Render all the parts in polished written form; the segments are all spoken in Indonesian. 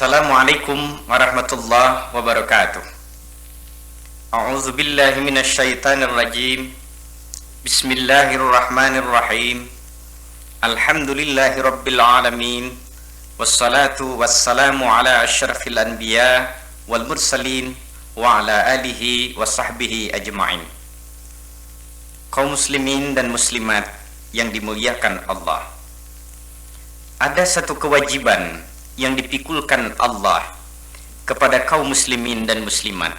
Assalamualaikum warahmatullahi wabarakatuh. A'udzu billahi minasyaitonir rajim. Bismillahirrahmanirrahim. Alhamdulillahi rabbil alamin. Wassalatu wassalamu ala asyrafil anbiya wal mursalin wa ala alihi wa sahbihi ajma'in. Kaum muslimin dan muslimat yang dimuliakan Allah, ada satu kewajiban yang dipikulkan Allah kepada kaum muslimin dan muslimat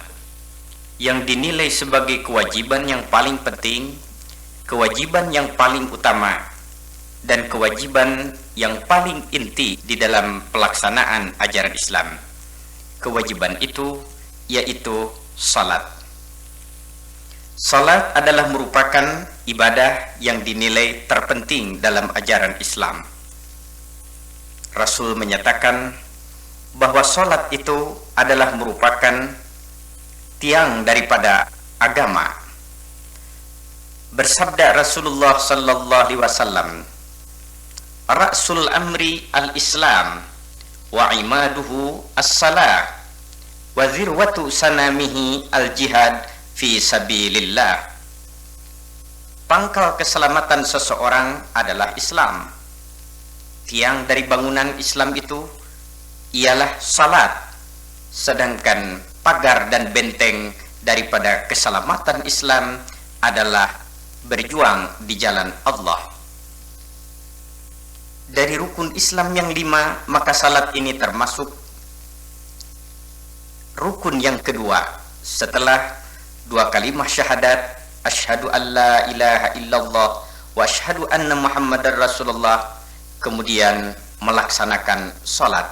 yang dinilai sebagai kewajiban yang paling penting, kewajiban yang paling utama, dan kewajiban yang paling inti di dalam pelaksanaan ajaran Islam. Kewajiban itu yaitu salat. Salat adalah merupakan ibadah yang dinilai terpenting dalam ajaran Islam. Rasul menyatakan bahwa salat itu adalah merupakan tiang daripada agama. Bersabda Rasulullah sallallahu alaihi wasallam, "Ra'sul amri al-Islam wa imaduhu as-salah wa zirwatu sanamihi al-jihad fi sabilillah." Pangkal keselamatan seseorang adalah Islam. Tiang dari bangunan Islam itu ialah salat, sedangkan pagar dan benteng daripada keselamatan Islam adalah berjuang di jalan Allah. Dari rukun Islam yang 5, maka salat ini termasuk rukun yang kedua setelah 2 kalimah syahadat, asyhadu an la ilaha illallah wa asyhadu anna muhammadar rasulullah, kemudian melaksanakan salat.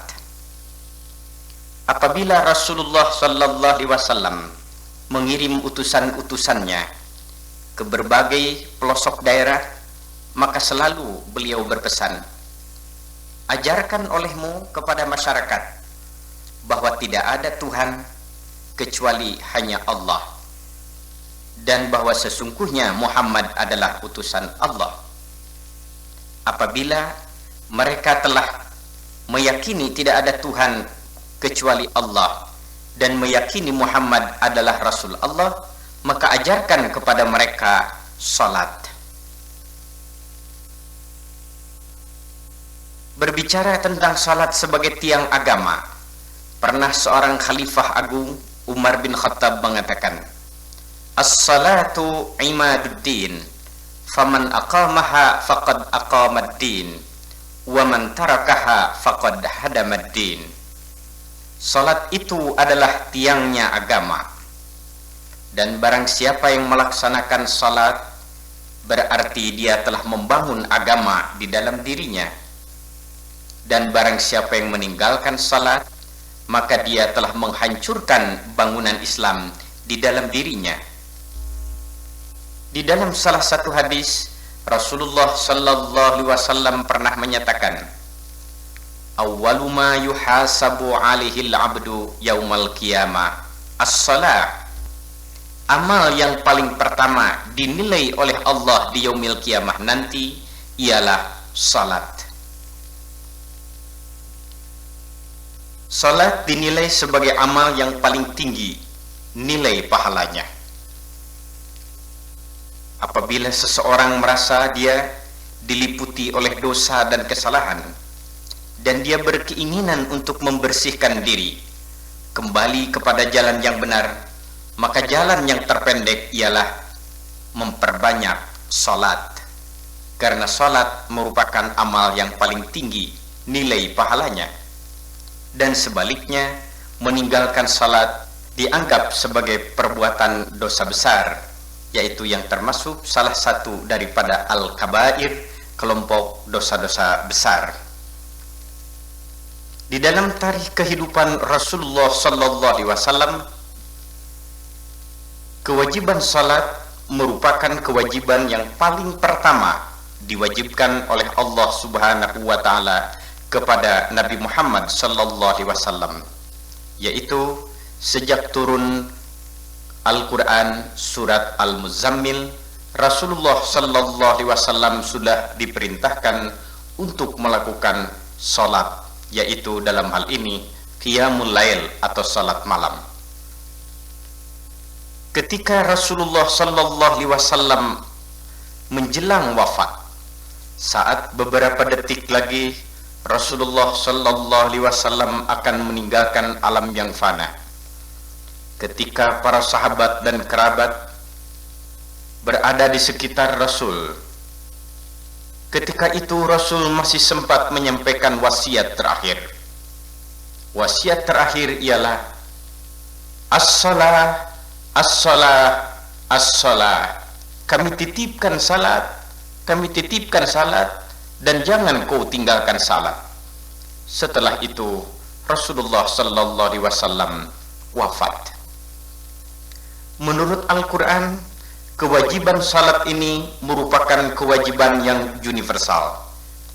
Apabila Rasulullah sallallahu alaihi wasallam mengirim utusan-utusannya ke berbagai pelosok daerah, maka selalu beliau berpesan, ajarkan olehmu kepada masyarakat bahwa tidak ada Tuhan kecuali hanya Allah, dan bahwa sesungguhnya Muhammad adalah utusan Allah. Apabila mereka telah meyakini tidak ada Tuhan kecuali Allah dan meyakini Muhammad adalah Rasul Allah, maka ajarkan kepada mereka salat. Berbicara tentang salat sebagai tiang agama, pernah seorang khalifah agung, Umar bin Khattab, mengatakan, "As-salatu imaduddin, faman aqamaha faqad aqamad-din, wa man tarakaha faqad hadamad-din." Salat itu adalah tiangnya agama, dan barang siapa yang melaksanakan salat berarti dia telah membangun agama di dalam dirinya, dan barang siapa yang meninggalkan salat maka dia telah menghancurkan bangunan Islam di dalam dirinya. Di dalam salah satu hadis, Rasulullah sallallahu alaihi wasallam pernah menyatakan, "Awwalu ma yuhasabu 'alaihi al-'abdu yaumal qiyamah as-shalah." Amal yang paling pertama dinilai oleh Allah di yaumil qiyamah nanti ialah salat. Salat dinilai sebagai amal yang paling tinggi nilai pahalanya. Apabila seseorang merasa dia diliputi oleh dosa dan kesalahan, dan dia berkeinginan untuk membersihkan diri kembali kepada jalan yang benar, maka jalan yang terpendek ialah memperbanyak salat, karena salat merupakan amal yang paling tinggi nilai pahalanya. Dan sebaliknya, meninggalkan salat dianggap sebagai perbuatan dosa besar, yaitu yang termasuk salah satu daripada al-kabair, kelompok dosa-dosa besar. Di dalam tarikh kehidupan Rasulullah sallallahu alaihi wasallam, kewajiban salat merupakan kewajiban yang paling pertama diwajibkan oleh Allah Subhanahu wa taala kepada Nabi Muhammad sallallahu alaihi wasallam, yaitu sejak turun Al-Quran surat Al-Muzammil, Rasulullah sallallahu alaihi wasallam sudah diperintahkan untuk melakukan salat, yaitu dalam hal ini qiyamul lail atau salat malam. Ketika Rasulullah sallallahu alaihi wasallam menjelang wafat, saat beberapa detik lagi Rasulullah sallallahu alaihi wasallam akan meninggalkan alam yang fana, ketika para sahabat dan kerabat berada di sekitar Rasul, ketika itu Rasul masih sempat menyampaikan wasiat terakhir. Wasiat terakhir ialah as-salah, as-salah, as-salah. Kami titipkan salat, dan jangan kau tinggalkan salat. Setelah itu Rasulullah sallallahu alaihi wasallam wafat. Menurut Al-Quran, kewajiban salat ini merupakan kewajiban yang universal.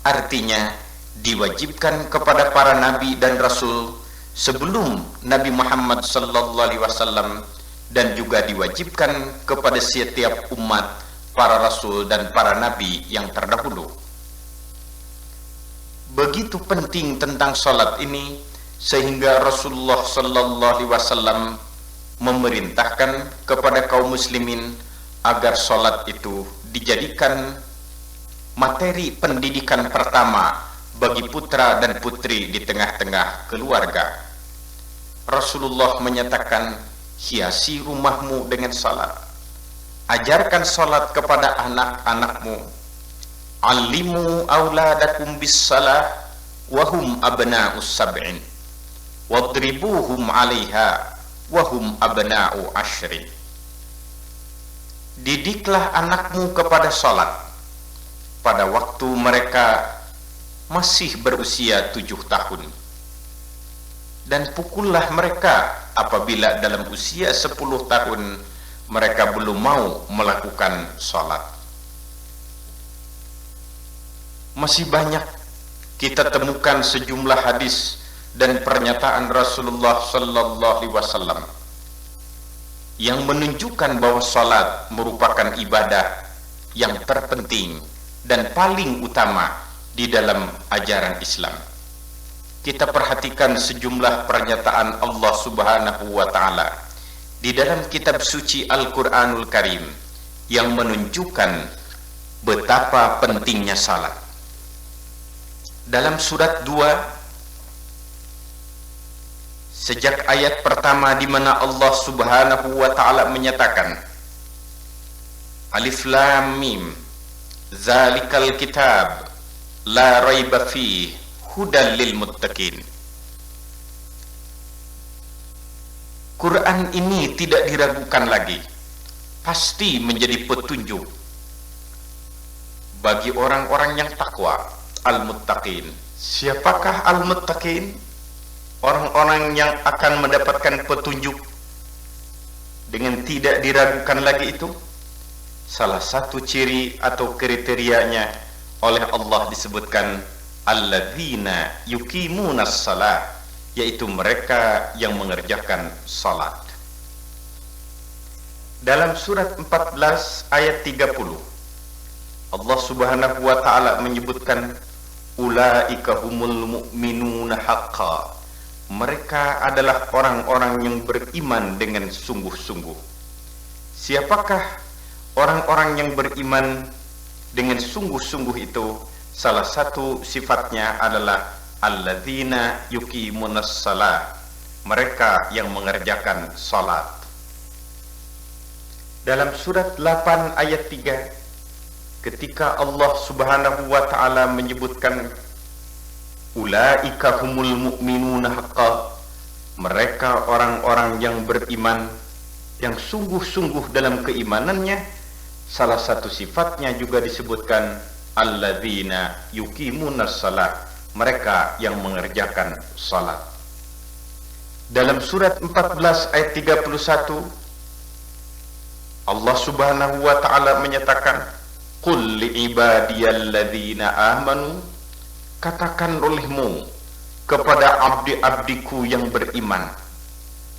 Artinya diwajibkan kepada para nabi dan rasul sebelum Nabi Muhammad sallallahu alaihi wasallam, dan juga diwajibkan kepada setiap umat para rasul dan para nabi yang terdahulu. Begitu penting tentang salat ini sehingga Rasulullah sallallahu alaihi wasallam memerintahkan kepada kaum muslimin agar salat itu dijadikan materi pendidikan pertama bagi putra dan putri di tengah-tengah keluarga. Rasulullah menyatakan, hiasi rumahmu dengan salat, ajarkan salat kepada anak-anakmu, allimu auladakum bis salah wahum abna'us sab'in wadribuhum 'alaiha wahum abna'u ashrin. Didiklah anakmu kepada salat pada waktu mereka masih berusia 7 tahun, dan pukullah mereka apabila dalam usia 10 tahun mereka belum mau melakukan salat. Masih banyak kita temukan sejumlah hadis dan pernyataan Rasulullah sallallahu alaihi wasallam yang menunjukkan bahwa salat merupakan ibadah yang terpenting dan paling utama di dalam ajaran Islam. Kita perhatikan sejumlah pernyataan Allah Subhanahu wa taala di dalam kitab suci Al-Qur'anul Karim yang menunjukkan betapa pentingnya salat. Dalam surat 2, sejak ayat pertama di mana Allah Subhanahu wa taala menyatakan, Alif Lam Mim, Zalikal kitab la raiba fihi hudal lil muttaqin. Quran ini tidak diragukan lagi, pasti menjadi petunjuk bagi orang-orang yang takwa, al-muttaqin. Siapakah al-muttaqin? Orang-orang yang akan mendapatkan petunjuk dengan tidak diragukan lagi itu. Salah satu ciri atau kriterianya oleh Allah disebutkan alladzina yuqimunas salat, yaitu mereka yang mengerjakan salat. Dalam surat 14 ayat 30, Allah Subhanahu wa taala menyebutkan ulaika humul mu'minuna haqqan. Mereka adalah orang-orang yang beriman dengan sungguh-sungguh. Siapakah orang-orang yang beriman dengan sungguh-sungguh itu? Salah satu sifatnya adalah alladzina yuqimunas salat, mereka yang mengerjakan salat. Dalam surat 8 ayat 3, ketika Allah Subhanahu wa taala menyebutkan ulaika humul mu'minuna haqqan, mereka orang-orang yang beriman yang sungguh-sungguh dalam keimanannya, salah satu sifatnya juga disebutkan alladzina yuqimunas salat, mereka yang mengerjakan salat. Dalam surat 14 ayat 31, Allah Subhanahu wa taala menyatakan, qul li ibadiyalladzina amanu, katakan olehmu kepada abdi-abdiku yang beriman,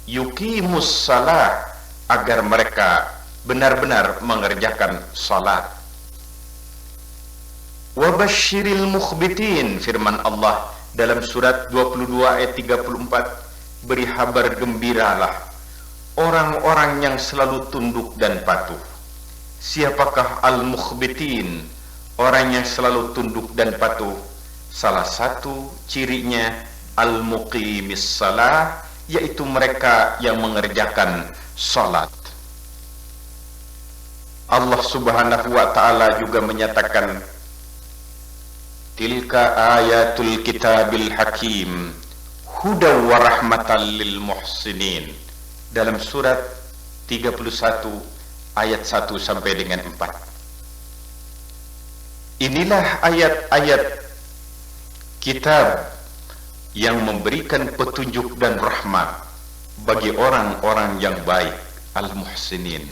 yuqimus salat, agar mereka benar-benar mengerjakan salat. Wa basyiril mukhbitin, firman Allah, Dalam surat 22 ayat 34, beri kabar gembiralah orang-orang yang selalu tunduk dan patuh. Siapakah al-mukhbitin, orang yang selalu tunduk dan patuh? Salah satu cirinya al-muqimis salah, yaitu mereka yang mengerjakan salat. Allah Subhanahu wa ta'ala juga menyatakan, tilka ayatul kitabil hakim hudaw wa rahmatan lil muhsinin, dalam surat 31 ayat 1 sampai dengan 4. Inilah ayat-ayat kitab yang memberikan petunjuk dan rahmat bagi orang-orang yang baik, al-muhsinin.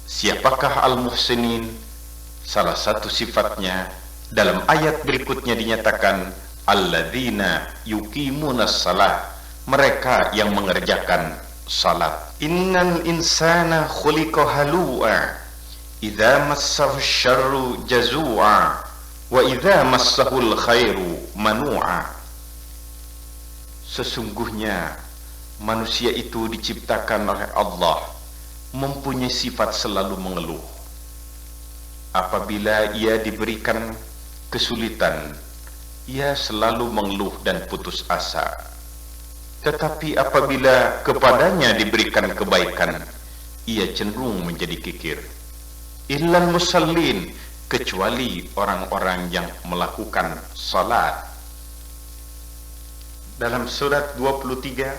Siapakah al-muhsinin? Salah satu sifatnya dalam ayat berikutnya dinyatakan alladzina yuqimunas salah, mereka yang mengerjakan salat. Innal insana khuliqa halu'a idza massahu syarru jazua wa idza massahul khairu manu'a. Sesungguhnya manusia itu diciptakan oleh Allah mempunyai sifat selalu mengeluh. Apabila ia diberikan kesulitan, ia selalu mengeluh dan putus asa. Tetapi apabila kepadanya diberikan kebaikan, ia cenderung menjadi kikir. Illal musallin, kecuali orang-orang yang melakukan salat. Dalam surat 23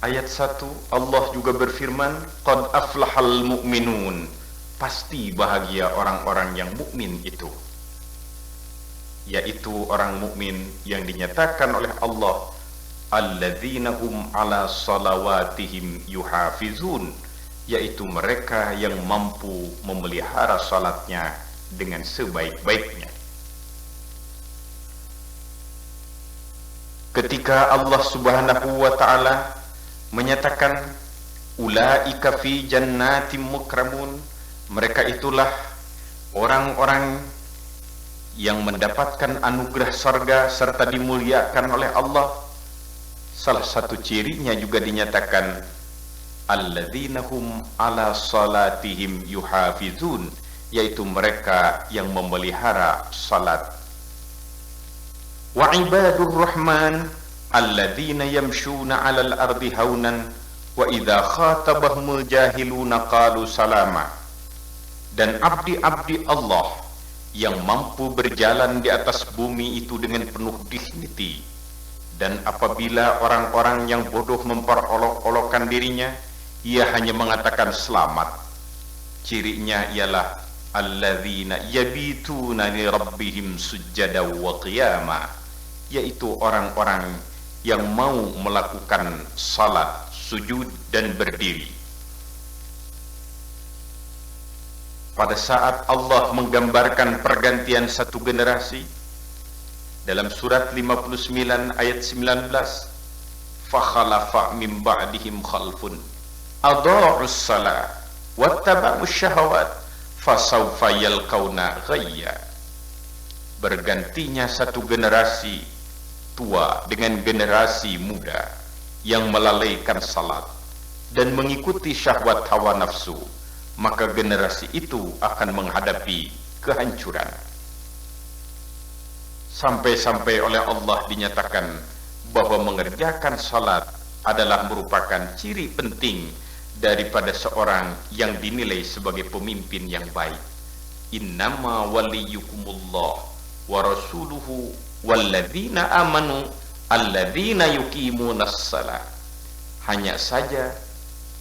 ayat 1, Allah juga berfirman, qad aflahal mu'minun, pasti bahagia orang-orang yang mukmin itu, yaitu orang mukmin yang dinyatakan oleh Allah alladzina hum ala salawatihim yuhafizun, yaitu mereka yang mampu memelihara salatnya dengan sebaik-baiknya. Ketika Allah Subhanahu wa ta'ala menyatakan ulaika fi jannatim mukramun, mereka itulah orang-orang yang mendapatkan anugerah surga serta dimuliakan oleh Allah. Salah satu cirinya juga dinyatakan alladzina hum ala salatihim yuhafizun, yaitu mereka yang memelihara salat. Wa ibadur rahman alladzina yamshuna 'alal ardi haunan wa idza khatabahumul jahiluna qalu salama. Dan abdi-abdi Allah yang mampu berjalan di atas bumi itu dengan penuh dignity, dan apabila orang-orang yang bodoh memperolok-olokkan dirinya, ia hanya mengatakan selamat. Cirinya ialah alladzina yabituna li rabbihim sujada wa qiyama, yaitu orang-orang yang mau melakukan salat, sujud dan berdiri. Pada saat Allah menggambarkan pergantian satu generasi dalam surat 59 ayat 19, fakhalafa min ba'dihim khalfun adha'us salat wattaba'us syahawat fasawfa yalqauna ghayya. Bergantinya satu generasi tua dengan generasi muda yang melalaikan salat dan mengikuti syahwat hawa nafsu, maka generasi itu akan menghadapi kehancuran. Sampai-sampai oleh Allah dinyatakan bahwa mengerjakan salat adalah merupakan ciri penting daripada seorang yang dinilai sebagai pemimpin yang baik. Innama waliyukumullah wa rasuluhu walladzina amanu alladzina yuqimunas salat. Hanya saja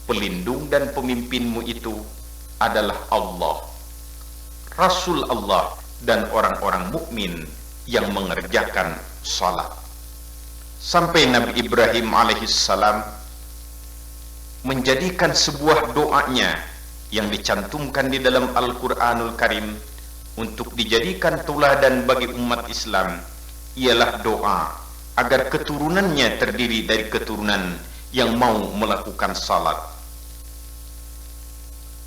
pelindung dan pemimpinmu itu adalah Allah, Rasul Allah, dan orang-orang mukmin yang mengerjakan salat. Sampai Nabi Ibrahim alaihissalam menjadikan sebuah doanya yang dicantumkan di dalam Al-Quranul Karim untuk dijadikan teladan bagi umat Islam, ialah doa agar keturunannya terdiri dari keturunan yang mau melakukan salat.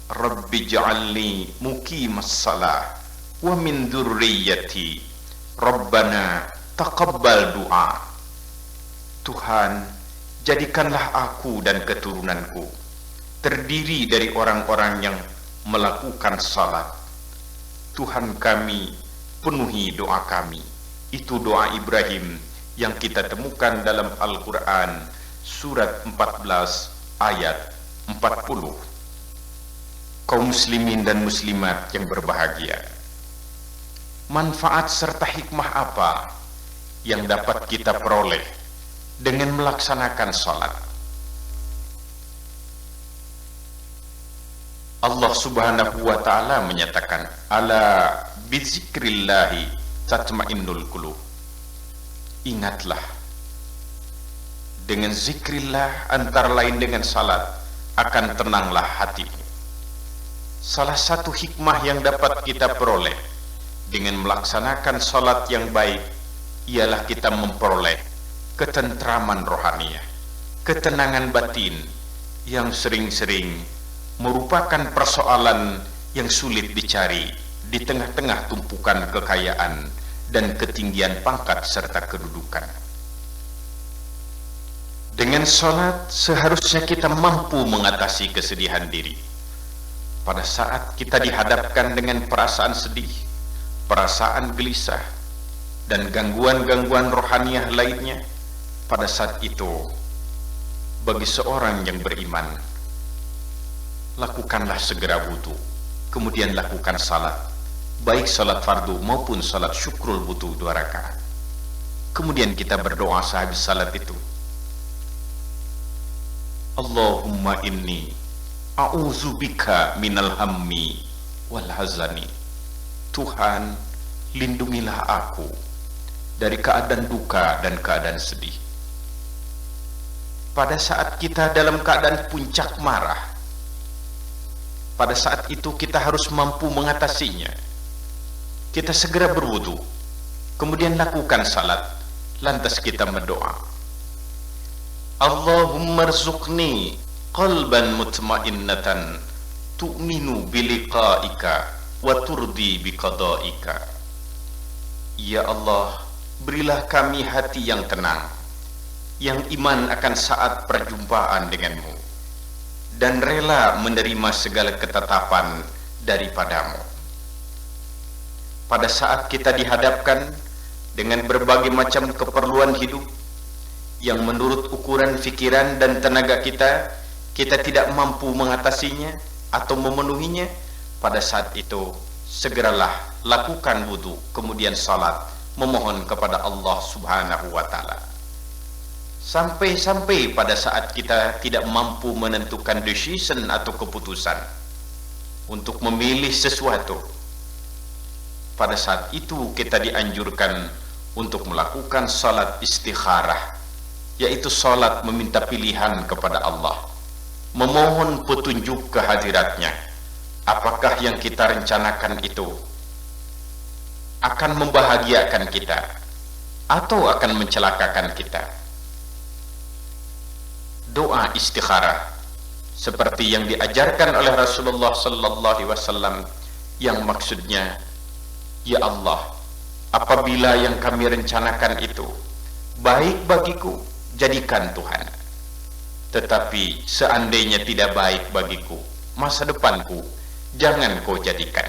Rabbi ja'alni muqimas salah wa min dzurriyyati Rabbana taqabbal doa. Tuhan, jadikanlah aku dan keturunanku terdiri dari orang-orang yang melakukan salat. Tuhan kami, penuhi doa kami. Itu doa Ibrahim yang kita temukan dalam Al-Quran surat 14 ayat 40. Kaum muslimin dan muslimat yang berbahagia, manfaat serta hikmah apa yang dapat kita peroleh dengan melaksanakan salat? Allah Subhanahu wa ta'ala menyatakan, ala bizikrillahi tatma'innul qulub. Ingatlah, dengan zikrillah antara lain dengan salat akan tenanglah hati. Salah satu hikmah yang dapat kita peroleh dengan melaksanakan salat yang baik ialah kita memperoleh ketentraman rohaniah, ketenangan batin yang sering-sering merupakan persoalan yang sulit dicari di tengah-tengah tumpukan kekayaan dan ketinggian pangkat serta kedudukan. Dengan salat seharusnya kita mampu mengatasi kesedihan diri. Pada saat kita dihadapkan dengan perasaan sedih, perasaan gelisah, dan gangguan-gangguan rohaniah lainnya, pada saat itu, bagi seorang yang beriman, lakukanlah segera wudu, kemudian lakukan salat, baik salat fardu maupun salat syukrul wudu 2 rakaat. Kemudian kita berdoa sehabis salat itu, Allahumma inni a'udzubika minal hammi wal hazani. Tuhan, lindungilah aku dari keadaan duka dan keadaan sedih. Pada saat kita dalam keadaan puncak marah, pada saat itu kita harus mampu mengatasinya. Kita segera berwudu, kemudian lakukan salat, lantas kita berdoa, Allahumma rzuqni qalban mutmainnatan tu'minu biliqa'ika wa turdi biqada'ika. Ya Allah, berilah kami hati yang tenang, yang iman akan saat perjumpaan denganmu, dan rela menerima segala ketetapan daripadamu. Pada saat kita dihadapkan dengan berbagai macam keperluan hidup yang menurut ukuran fikiran dan tenaga kita tidak mampu mengatasinya atau memenuhinya, pada saat itu segeralah lakukan wudu, kemudian salat, memohon kepada Allah Subhanahu wa ta'ala. Sampai-sampai pada saat kita tidak mampu menentukan decision atau keputusan untuk memilih sesuatu, pada saat itu kita dianjurkan untuk melakukan salat istikharah, yaitu salat meminta pilihan kepada Allah, memohon petunjuk kehadiratnya. Apakah yang kita rencanakan itu akan membahagiakan kita atau akan mencelakakan kita? Doa istikharah seperti yang diajarkan oleh Rasulullah sallallahu alaihi wasallam, yang maksudnya, ya Allah, apabila yang kami rencanakan itu baik bagiku, jadikan Tuhan. Tetapi seandainya tidak baik bagiku, masa depanku, jangan kau jadikan.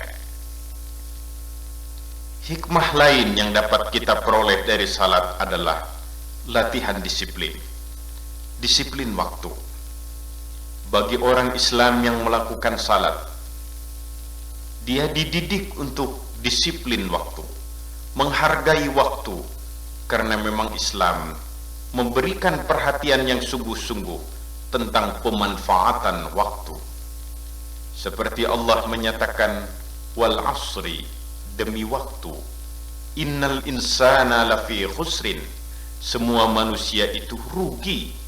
Hikmah lain yang dapat kita peroleh dari salat adalah latihan disiplin. Disiplin waktu. Bagi orang Islam yang melakukan salat, dia dididik untuk disiplin waktu, menghargai waktu, karena memang Islam memberikan perhatian yang sungguh-sungguh tentang pemanfaatan waktu. Seperti Allah menyatakan, wal asri, demi waktu, innal insana lafi khusrin, semua manusia itu rugi.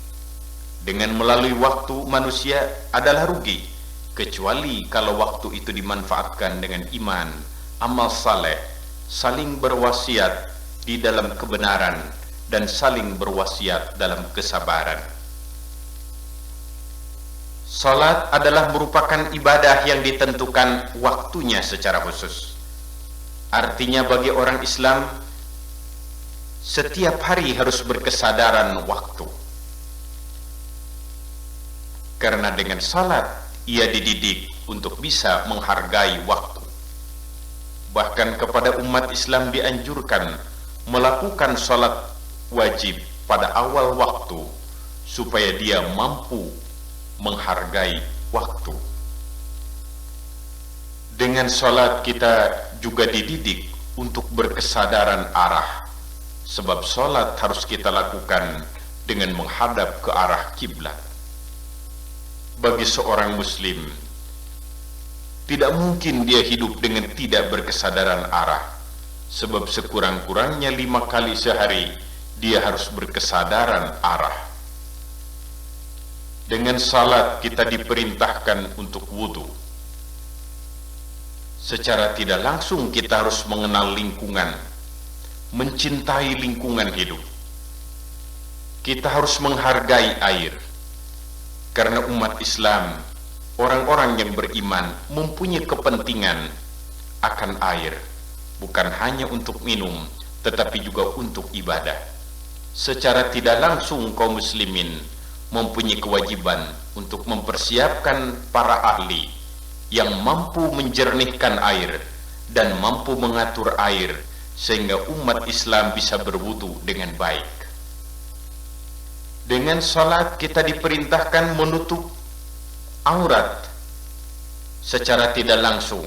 Dengan melalui waktu, manusia adalah rugi, kecuali kalau waktu itu dimanfaatkan dengan iman, amal saleh, saling berwasiat di dalam kebenaran, dan saling berwasiat dalam kesabaran. Salat adalah merupakan ibadah yang ditentukan waktunya secara khusus. Artinya bagi orang Islam, setiap hari harus berkesadaran waktu. Karena dengan salat ia dididik untuk bisa menghargai waktu. Bahkan kepada umat Islam dianjurkan melakukan salat wajib pada awal waktu supaya dia mampu menghargai waktu. Dengan salat kita juga dididik untuk berkesadaran arah, sebab salat harus kita lakukan dengan menghadap ke arah kiblat. Bagi seorang muslim, tidak mungkin dia hidup dengan tidak berkesadaran arah, sebab sekurang-kurangnya 5 kali sehari dia harus berkesadaran arah. Dengan salat kita diperintahkan untuk wudu. Secara tidak langsung kita harus mengenal lingkungan, mencintai lingkungan hidup. Kita harus menghargai air, karena umat Islam, orang-orang yang beriman mempunyai kepentingan akan air, bukan hanya untuk minum, tetapi juga untuk ibadah. Secara tidak langsung kaum muslimin mempunyai kewajiban untuk mempersiapkan para ahli yang mampu menjernihkan air dan mampu mengatur air sehingga umat Islam bisa berwudu dengan baik. Dengan salat kita diperintahkan menutup aurat. Secara tidak langsung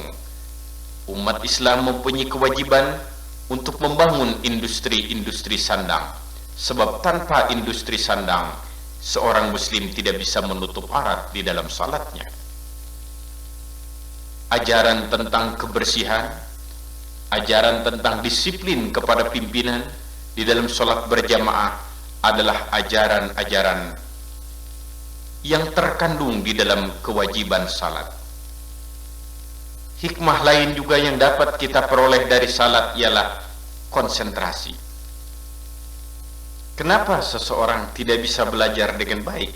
umat Islam mempunyai kewajiban untuk membangun industri-industri sandang, sebab tanpa industri sandang seorang muslim tidak bisa menutup aurat di dalam salatnya. Ajaran tentang kebersihan, ajaran tentang disiplin kepada pimpinan di dalam salat berjamaah adalah ajaran-ajaran yang terkandung di dalam kewajiban salat. Hikmah lain juga yang dapat kita peroleh dari salat ialah konsentrasi. Kenapa seseorang tidak bisa belajar dengan baik?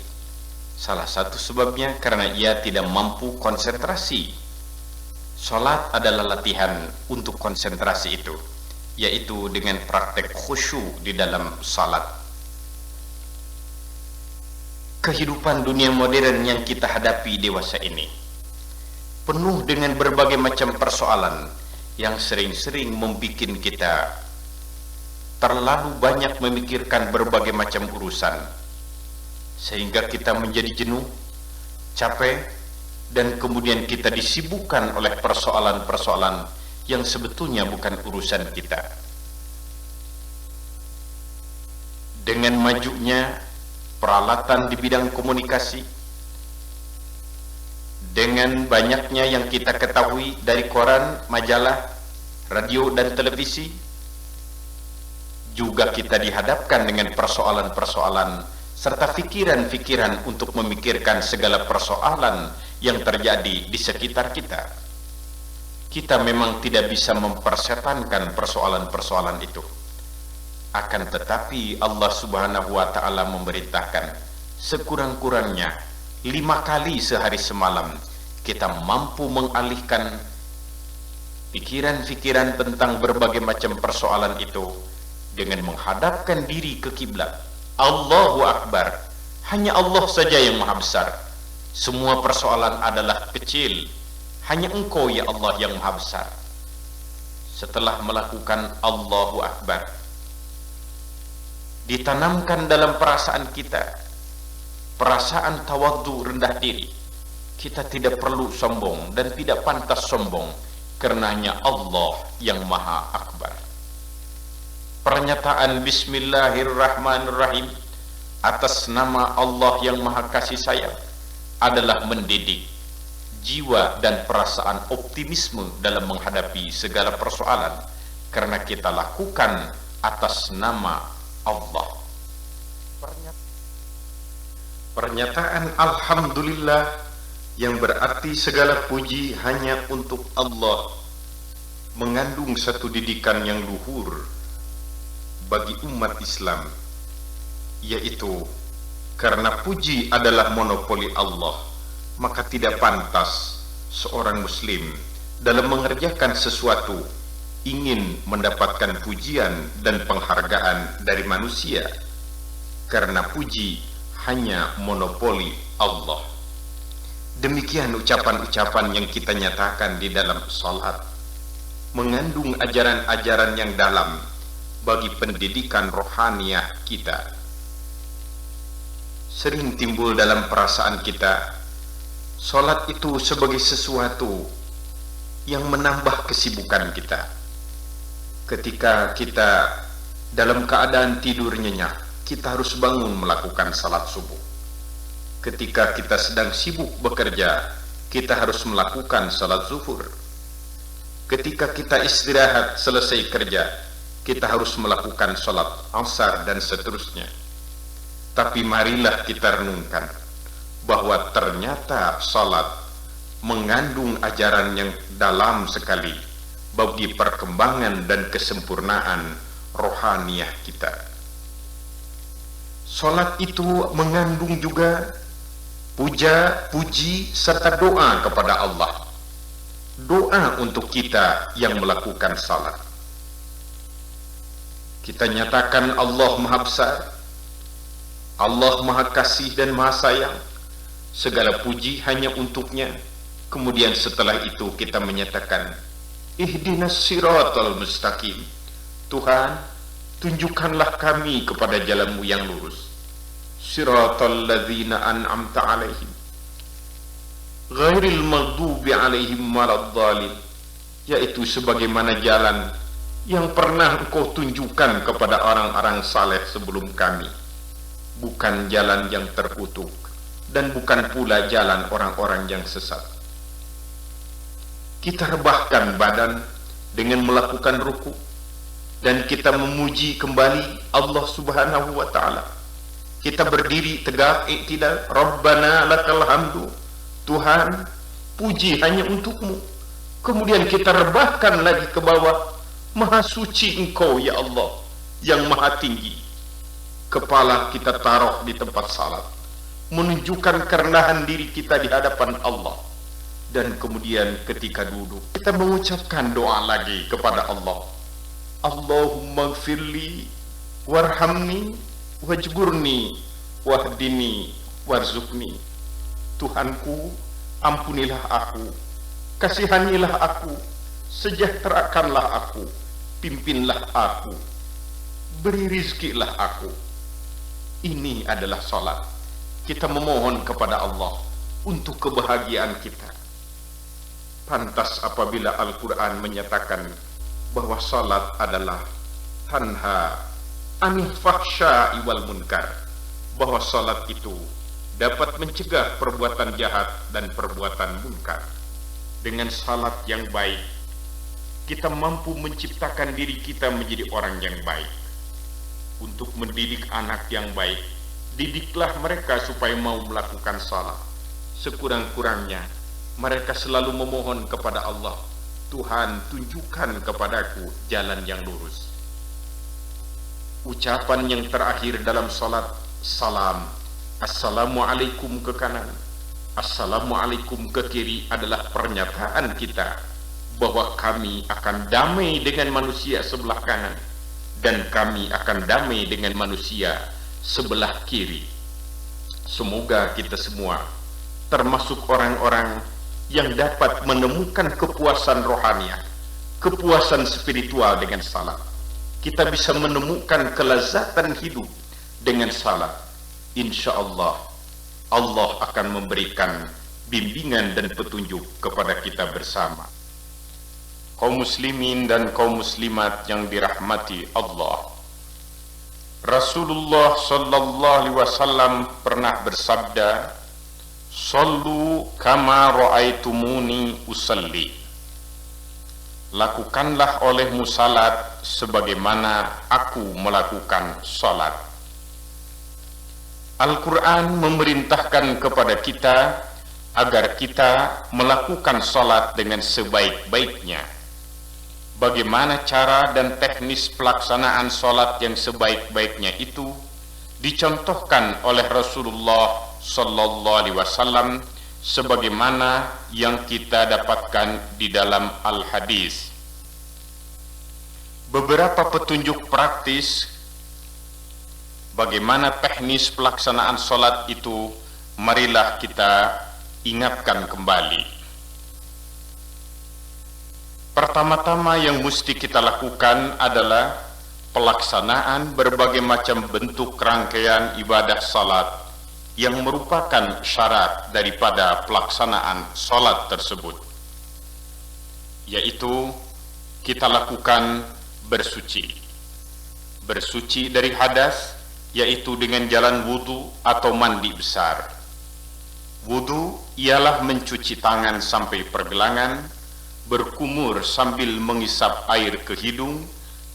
Salah satu sebabnya karena ia tidak mampu konsentrasi. Salat adalah latihan untuk konsentrasi itu, yaitu dengan praktek khusyuk di dalam salat. Kehidupan dunia modern yang kita hadapi dewasa ini penuh dengan berbagai macam persoalan yang sering-sering membuat kita terlalu banyak memikirkan berbagai macam urusan, sehingga kita menjadi jenuh, capek, dan kemudian kita disibukkan oleh persoalan-persoalan yang sebetulnya bukan urusan kita. Dengan majunya peralatan di bidang komunikasi, dengan banyaknya yang kita ketahui dari koran, majalah, radio, dan televisi, juga kita dihadapkan dengan persoalan-persoalan serta pikiran-pikiran untuk memikirkan segala persoalan yang terjadi di sekitar kita. Kita memang tidak bisa mempersetankan persoalan-persoalan itu. Akan tetapi Allah Subhanahu wa Ta'ala memerintahkan sekurang-kurangnya 5 kali sehari semalam kita mampu mengalihkan pikiran-pikiran tentang berbagai macam persoalan itu dengan menghadapkan diri ke kiblat. Allahu Akbar. Hanya Allah saja yang maha besar. Semua persoalan adalah kecil. Hanya Engkau ya Allah yang maha besar. Setelah melakukan Allahu Akbar, ditanamkan dalam perasaan kita perasaan tawadhu, rendah diri. Kita tidak perlu sombong dan tidak pantas sombong, karena hanya Allah yang maha akbar. Pernyataan Bismillahirrahmanirrahim atas nama Allah yang maha kasih sayang adalah mendidik jiwa dan perasaan optimisme dalam menghadapi segala persoalan, karena kita lakukan atas nama Allah. Pernyataan Alhamdulillah yang berarti segala puji hanya untuk Allah mengandung satu didikan yang luhur bagi umat Islam, yaitu karena puji adalah monopoli Allah, maka tidak pantas seorang muslim dalam mengerjakan sesuatu ingin mendapatkan pujian dan penghargaan dari manusia, karena puji hanya monopoli Allah. Demikian ucapan-ucapan yang kita nyatakan di dalam salat mengandung ajaran-ajaran yang dalam bagi pendidikan rohaniah kita. Sering timbul dalam perasaan kita, salat itu sebagai sesuatu yang menambah kesibukan kita. Ketika kita dalam keadaan tidur nyenyak, kita harus bangun melakukan salat subuh. Ketika kita sedang sibuk bekerja, kita harus melakukan salat zuhur. Ketika kita istirahat selesai kerja, kita harus melakukan salat asar dan seterusnya. Tapi marilah kita renungkan bahwa ternyata salat mengandung ajaran yang dalam sekali bagi perkembangan dan kesempurnaan rohaniah kita. Salat itu mengandung juga puja, puji, serta doa kepada Allah. Doa untuk kita yang melakukan salat. Kita nyatakan Allah Maha Besar, Allah Maha Kasih dan Maha Sayang. Segala puji hanya untuknya. Kemudian setelah itu kita menyatakan, Ihdinas siratal mustaqim. Tuhan, tunjukkanlah kami kepada jalanmu yang lurus. Siratal ladzina an'amta alaihim ghairil maghdubi alaihim waladdallin, yaitu sebagaimana jalan yang pernah Engkau tunjukkan kepada orang-orang saleh sebelum kami, bukan jalan yang terkutuk dan bukan pula jalan orang-orang yang sesat. Kita rebahkan badan dengan melakukan ruku dan kita memuji kembali Allah Subhanahu wa taala. Kita berdiri tegak iktidal, Rabbana lakal hamdu. Tuhan, puji hanya untukmu. Kemudian kita rebahkan lagi ke bawah, Maha suci Engkau ya Allah yang maha tinggi. Kepala kita taruh di tempat salat, menunjukkan kerendahan diri kita di hadapan Allah. Dan kemudian ketika duduk, kita mengucapkan doa lagi kepada Allah. Allahumma gfirli warhamni wajburni wahdini warzuqni. Tuhanku, ampunilah aku, kasihanilah aku, sejahterakanlah aku, pimpinlah aku, beri rizkilah aku. Ini adalah salat. Kita memohon kepada Allah untuk kebahagiaan kita. Pantas apabila Al-Quran menyatakan bahwa salat adalah tanha anil fahsya'i wal munkar, bahwa salat itu dapat mencegah perbuatan jahat dan perbuatan munkar. Dengan salat yang baik, kita mampu menciptakan diri kita menjadi orang yang baik. Untuk mendidik anak yang baik, didiklah mereka supaya mau melakukan salat. Sekurang-kurangnya, mereka selalu memohon kepada Allah, Tuhan, tunjukkan kepadaku jalan yang lurus. Ucapan yang terakhir dalam salat, salam, Assalamualaikum ke kanan, Assalamualaikum ke kiri, adalah pernyataan kita bahwa kami akan damai dengan manusia sebelah kanan dan kami akan damai dengan manusia sebelah kiri. Semoga kita semua termasuk orang-orang yang dapat menemukan kepuasan rohaniah, kepuasan spiritual dengan salat. Kita bisa menemukan kelezatan hidup dengan salat. Insya Allah, Allah akan memberikan bimbingan dan petunjuk kepada kita bersama. Kaum muslimin dan kaum muslimat yang dirahmati Allah, Rasulullah sallallahu alaihi wasallam pernah bersabda, "Shallu kama ra'aitumuni usalli." Lakukanlah olehmu salat sebagaimana aku melakukan salat. Al-Quran memerintahkan kepada kita agar kita melakukan salat dengan sebaik-baiknya. Bagaimana cara dan teknis pelaksanaan salat yang sebaik-baiknya itu dicontohkan oleh Rasulullah sallallahu alaihi wasallam sebagaimana yang kita dapatkan di dalam al-hadis. beberapa petunjuk praktis bagaimana teknis pelaksanaan sholat itu, marilah kita ingatkan kembali. Pertama-tama yang mesti kita lakukan adalah pelaksanaan berbagai macam bentuk rangkaian ibadah salat yang merupakan syarat daripada pelaksanaan salat tersebut, yaitu kita lakukan bersuci dari hadas, yaitu dengan jalan wudu atau mandi besar. Wudu ialah mencuci tangan sampai pergelangan, berkumur sambil menghisap air ke hidung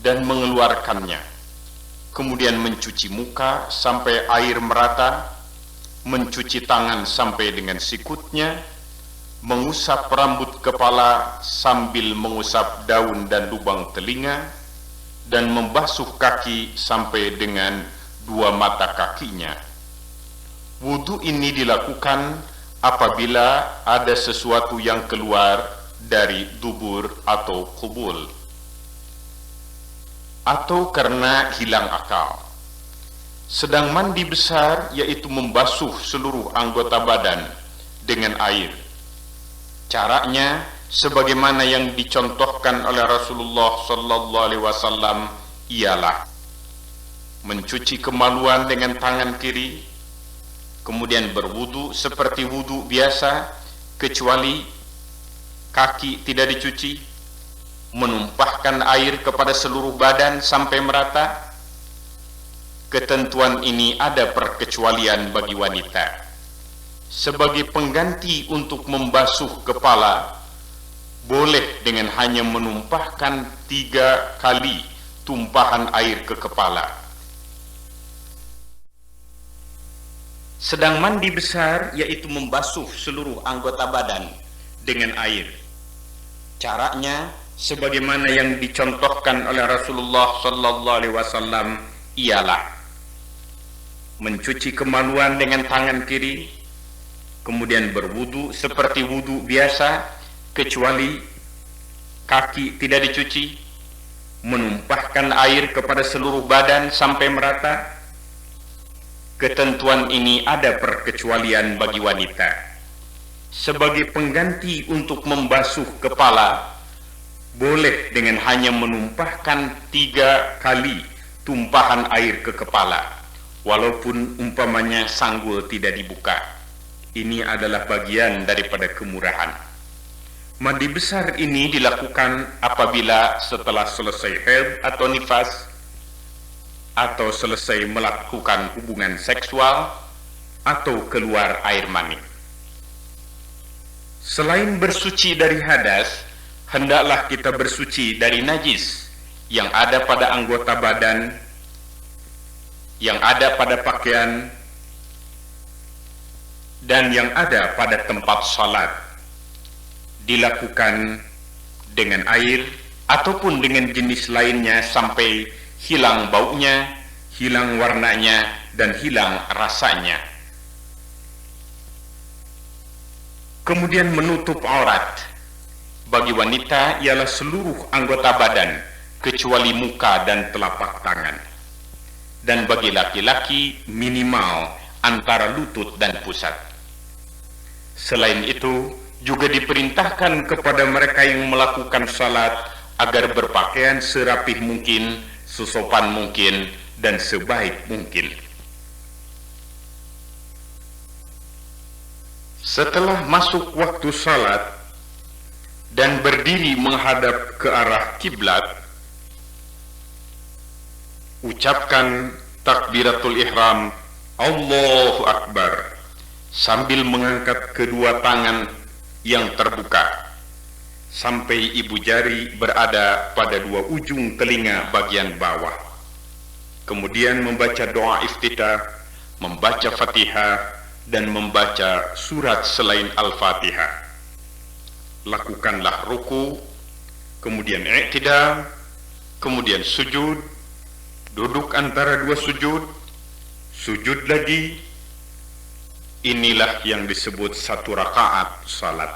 dan mengeluarkannya, kemudian mencuci muka sampai air merata, mencuci tangan sampai dengan sikutnya, mengusap rambut kepala sambil mengusap daun dan lubang telinga, dan membasuh kaki sampai dengan dua mata kakinya. Wudu ini dilakukan apabila ada sesuatu yang keluar dari dubur atau kubul, atau karena hilang akal. Sedang mandi besar yaitu membasuh seluruh anggota badan dengan air. Caranya sebagaimana yang dicontohkan oleh Rasulullah sallallahu alaihi wasallam ialah mencuci kemaluan dengan tangan kiri, kemudian berwudu seperti wudu biasa kecuali kaki tidak dicuci, menumpahkan air kepada seluruh badan sampai merata. Ketentuan ini ada perkecualian bagi wanita. Sebagai pengganti untuk membasuh kepala, boleh dengan hanya menumpahkan 3 kali tumpahan air ke kepala. Sedang mandi besar yaitu membasuh seluruh anggota badan dengan air. Caranya sebagaimana yang dicontohkan oleh Rasulullah sallallahu alaihi wasallam ialah mencuci kemaluan dengan tangan kiri, kemudian berwudu seperti wudu biasa kecuali kaki tidak dicuci, menumpahkan air kepada seluruh badan sampai merata. Ketentuan ini ada perkecualian bagi wanita. Sebagai pengganti untuk membasuh kepala, boleh dengan hanya menumpahkan 3 kali tumpahan air ke kepala, walaupun umpamanya sanggul tidak dibuka. Ini adalah bagian daripada kemurahan. Mandi besar ini dilakukan apabila setelah selesai haid atau nifas, atau selesai melakukan hubungan seksual, atau keluar air mani. Selain bersuci dari hadas, hendaklah kita bersuci dari najis yang ada pada anggota badan, yang ada pada pakaian, dan yang ada pada tempat salat. Dilakukan dengan air ataupun dengan jenis lainnya sampai hilang baunya, hilang warnanya, dan hilang rasanya. Kemudian menutup aurat. Bagi wanita ialah seluruh anggota badan kecuali muka dan telapak tangan. Dan bagi laki-laki minimal antara lutut dan pusat. Selain itu, juga diperintahkan kepada mereka yang melakukan salat agar berpakaian serapih mungkin, sesopan mungkin, dan sebaik mungkin. Setelah masuk waktu salat dan berdiri menghadap ke arah kiblat, ucapkan takbiratul ihram, Allahu Akbar, sambil mengangkat kedua tangan yang terbuka sampai ibu jari berada pada 2 ujung telinga bagian bawah. Kemudian membaca doa iftitah, membaca Fatihah, dan membaca surat selain Al-Fatihah. Lakukanlah ruku, kemudian i'tidal, kemudian sujud, duduk antara 2 sujud, sujud lagi. Inilah yang disebut 1 rakaat salat.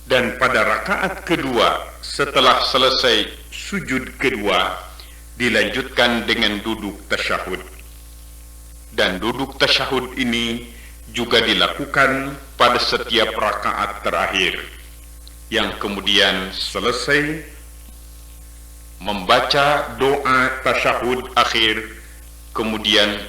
Dan pada rakaat kedua setelah selesai sujud kedua dilanjutkan dengan duduk tasyahud. Dan duduk tasyahud ini juga dilakukan pada setiap rakaat terakhir, yang kemudian selesai membaca doa tasyahud akhir, kemudian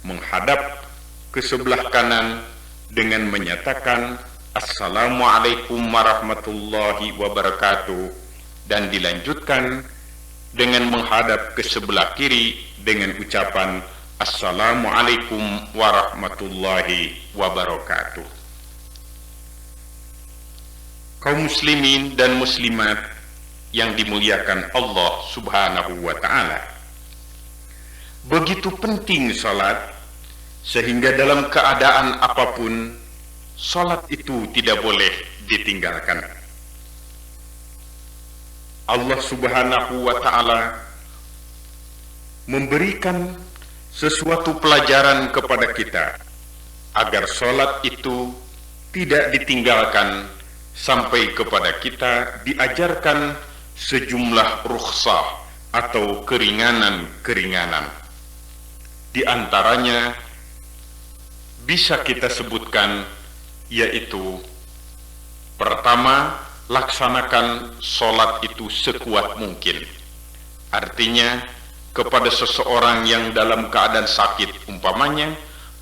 menghadap ke sebelah kanan dengan menyatakan Assalamualaikum warahmatullahi wabarakatuh, dan dilanjutkan dengan menghadap ke sebelah kiri dengan ucapan Assalamualaikum warahmatullahi wabarakatuh. Kaum muslimin dan muslimat yang dimuliakan Allah Subhanahu wa ta'ala, begitu penting salat, sehingga dalam keadaan apapun salat itu tidak boleh ditinggalkan. Allah Subhanahu wa ta'ala memberikan sesuatu pelajaran kepada kita agar salat itu tidak ditinggalkan, sampai kepada kita diajarkan sejumlah rukhsah atau keringanan-keringanan. Di antaranya bisa kita sebutkan, yaitu pertama, laksanakan sholat itu sekuat mungkin. Artinya, kepada seseorang yang dalam keadaan sakit umpamanya,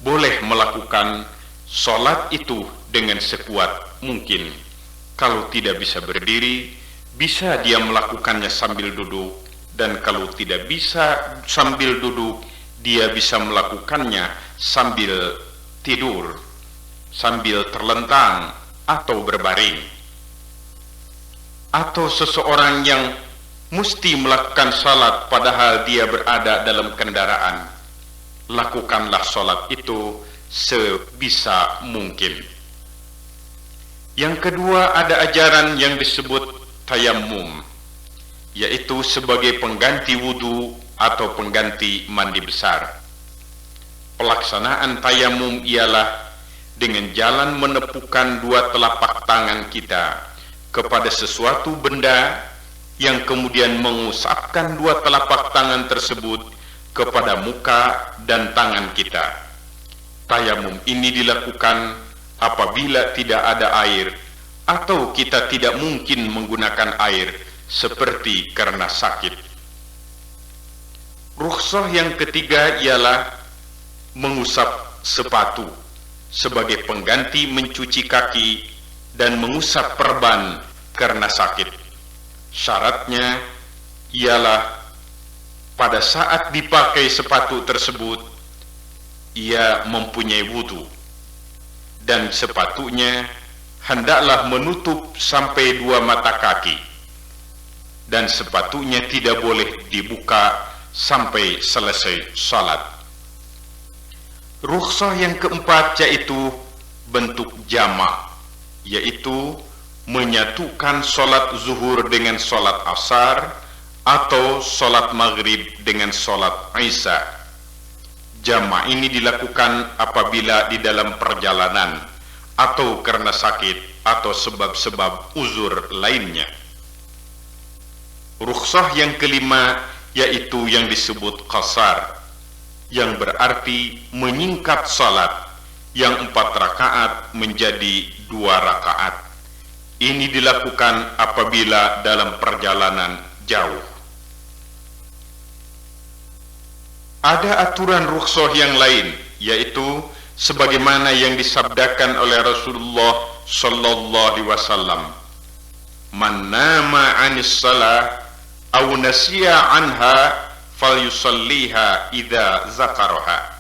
boleh melakukan sholat itu dengan sekuat mungkin. Kalau tidak bisa berdiri, bisa dia melakukannya sambil duduk, dan kalau tidak bisa sambil duduk, dia bisa melakukannya sambil tidur, sambil terlentang atau berbaring. Atau seseorang yang mesti melakukan salat padahal dia berada dalam kendaraan, lakukanlah salat itu sebisa mungkin. Yang kedua, ada ajaran yang disebut tayammum, yaitu sebagai pengganti wudu atau pengganti mandi besar. Pelaksanaan tayammum ialah dengan jalan menepukan dua telapak tangan kita kepada sesuatu benda, yang kemudian mengusapkan dua telapak tangan tersebut kepada muka dan tangan kita. Tayammum ini dilakukan apabila tidak ada air atau kita tidak mungkin menggunakan air, seperti karena sakit. Rukhsah yang ketiga ialah mengusap sepatu sebagai pengganti mencuci kaki dan mengusap perban karena sakit. Syaratnya ialah pada saat dipakai sepatu tersebut ia mempunyai wudu, dan sepatunya hendaklah menutup sampai dua mata kaki, dan sepatunya tidak boleh dibuka sampai selesai salat. Rukhsah yang keempat yaitu bentuk jamak, yaitu menyatukan salat zuhur dengan salat asar atau salat maghrib dengan salat isya. Jamak ini dilakukan apabila di dalam perjalanan atau karena sakit atau sebab-sebab uzur lainnya. Rukhsah yang kelima yaitu yang disebut qasar, yang berarti menyingkat salat yang 4 rakaat menjadi 2 rakaat. Ini dilakukan apabila dalam perjalanan jauh. Ada aturan rukhsah yang lain, yaitu sebagaimana yang disabdakan oleh Rasulullah sallallahu alaihi wasallam, "Man nama 'anis shalah aw nasiya 'anha falyusalliha idza zakaraha."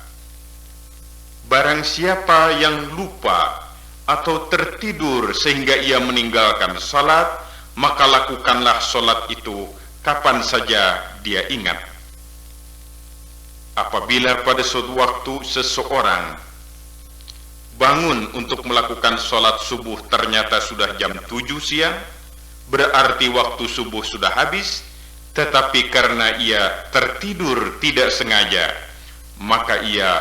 Barang siapa yang lupa atau tertidur sehingga ia meninggalkan salat, maka lakukanlah salat itu kapan saja dia ingat. Apabila pada suatu waktu seseorang bangun untuk melakukan salat subuh ternyata sudah jam 7 siang, berarti waktu subuh sudah habis, tetapi karena ia tertidur tidak sengaja, maka ia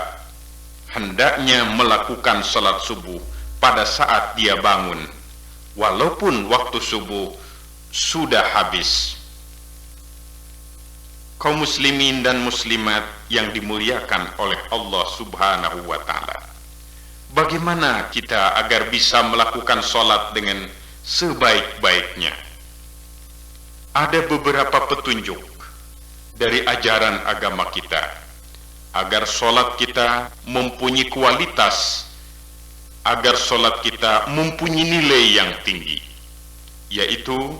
hendaknya melakukan salat subuh pada saat dia bangun, walaupun waktu subuh sudah habis. Kaum muslimin dan muslimat yang dimuliakan oleh Allah Subhanahu wa Ta'ala, bagaimana kita agar bisa melakukan sholat dengan sebaik-baiknya? Ada beberapa petunjuk dari ajaran agama kita agar sholat kita mempunyai kualitas, agar sholat kita mempunyai nilai yang tinggi, yaitu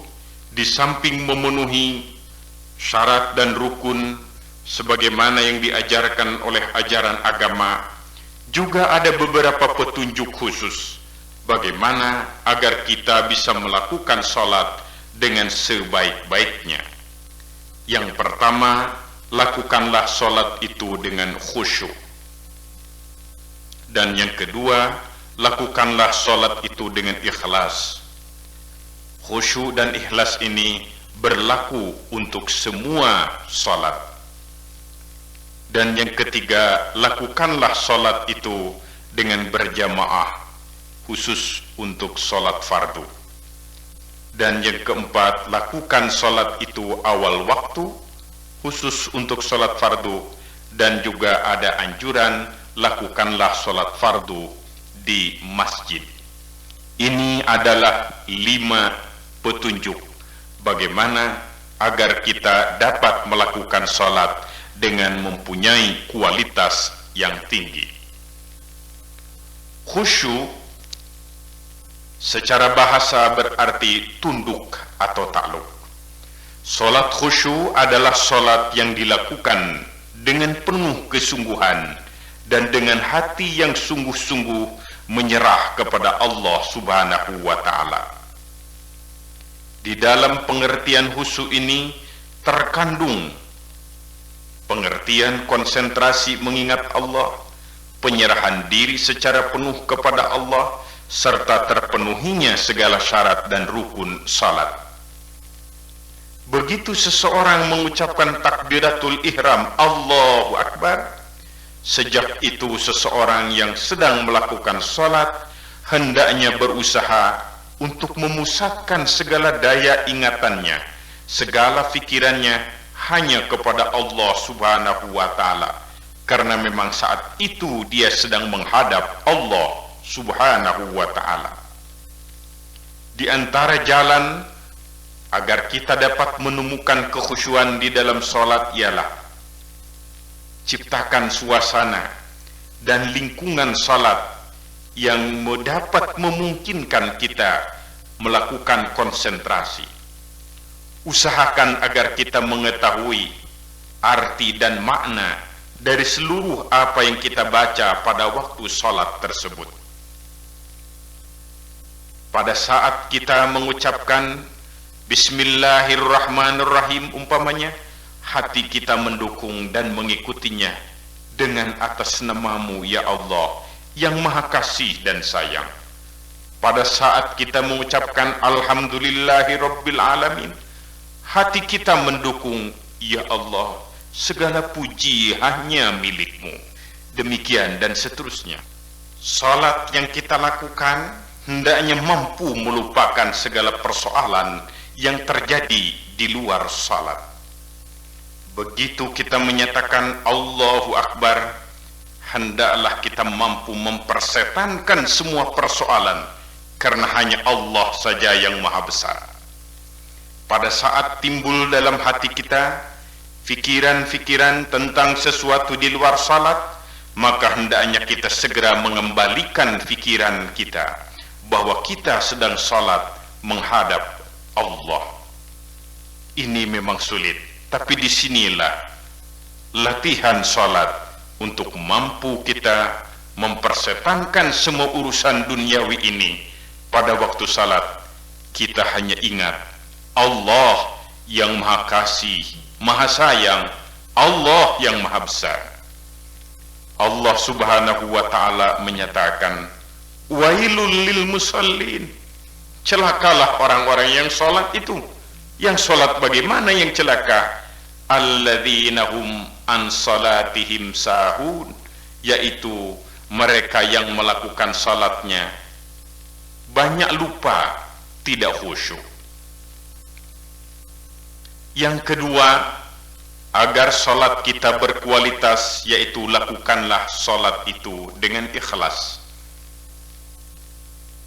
di samping memenuhi syarat dan rukun sebagaimana yang diajarkan oleh ajaran agama, juga ada beberapa petunjuk khusus bagaimana agar kita bisa melakukan sholat dengan sebaik-baiknya. Yang pertama, lakukanlah sholat itu dengan khusyuk. Dan yang kedua, lakukanlah sholat itu dengan ikhlas. Khusyuk dan ikhlas ini berlaku untuk semua sholat. Dan yang ketiga, lakukanlah sholat itu dengan berjamaah, khusus untuk sholat fardu. Dan yang keempat, lakukan sholat itu awal waktu, khusus untuk sholat fardu. Dan juga ada anjuran, lakukanlah sholat fardu di masjid. Ini adalah 5 petunjuk bagaimana agar kita dapat melakukan sholat dengan mempunyai kualitas yang tinggi. Khusyuk secara bahasa berarti tunduk atau takluk. Sholat khusyuk adalah sholat yang dilakukan dengan penuh kesungguhan dan dengan hati yang sungguh-sungguh menyerah kepada Allah Subhanahu wa Ta'ala. Di dalam pengertian khusyuk ini terkandung pengertian konsentrasi mengingat Allah, penyerahan diri secara penuh kepada Allah, serta terpenuhinya segala syarat dan rukun salat. Begitu seseorang mengucapkan takbiratul ihram, Allahu Akbar, sejak itu seseorang yang sedang melakukan salat hendaknya berusaha untuk memusatkan segala daya ingatannya, segala fikirannya hanya kepada Allah Subhanahu wa Ta'ala, karena memang saat itu dia sedang menghadap Allah Subhanahu wa Ta'ala. Di antara jalan agar kita dapat menemukan kekhusyuan di dalam sholat ialah ciptakan suasana dan lingkungan sholat yang dapat memungkinkan kita melakukan konsentrasi. Usahakan agar kita mengetahui arti dan makna dari seluruh apa yang kita baca pada waktu sholat tersebut. Pada saat kita mengucapkan Bismillahirrahmanirrahim umpamanya, hati kita mendukung dan mengikutinya dengan atas namamu ya Allah yang maha kasih dan sayang. Pada saat kita mengucapkan Alhamdulillahirabbil alamin, hati kita mendukung, ya Allah, segala puji hanya milikmu. Demikian dan seterusnya. Salat yang kita lakukan hendaknya mampu melupakan segala persoalan yang terjadi di luar salat. Begitu kita menyatakan Allahu Akbar, hendaklah kita mampu mempersetankan semua persoalan, karena hanya Allah saja yang maha besar. Pada saat timbul dalam hati kita fikiran-fikiran tentang sesuatu di luar salat, maka hendaknya kita segera mengembalikan fikiran kita bahwa kita sedang salat menghadap Allah. Ini memang sulit, tapi disinilah latihan salat untuk mampu kita mempersetankan semua urusan duniawi ini. Pada waktu salat kita hanya ingat Allah yang maha kasih, maha sayang, Allah yang maha besar. Allah Subhanahu wa Ta'ala menyatakan, wailul lil musallin, celakalah orang-orang yang sholat itu. Yang sholat bagaimana yang celaka? Alladzina hum an salatihim sahun, yaitu mereka yang melakukan salatnya banyak lupa, tidak khusyuk. Yang kedua, Agar solat kita berkualitas, yaitu lakukanlah solat itu dengan ikhlas.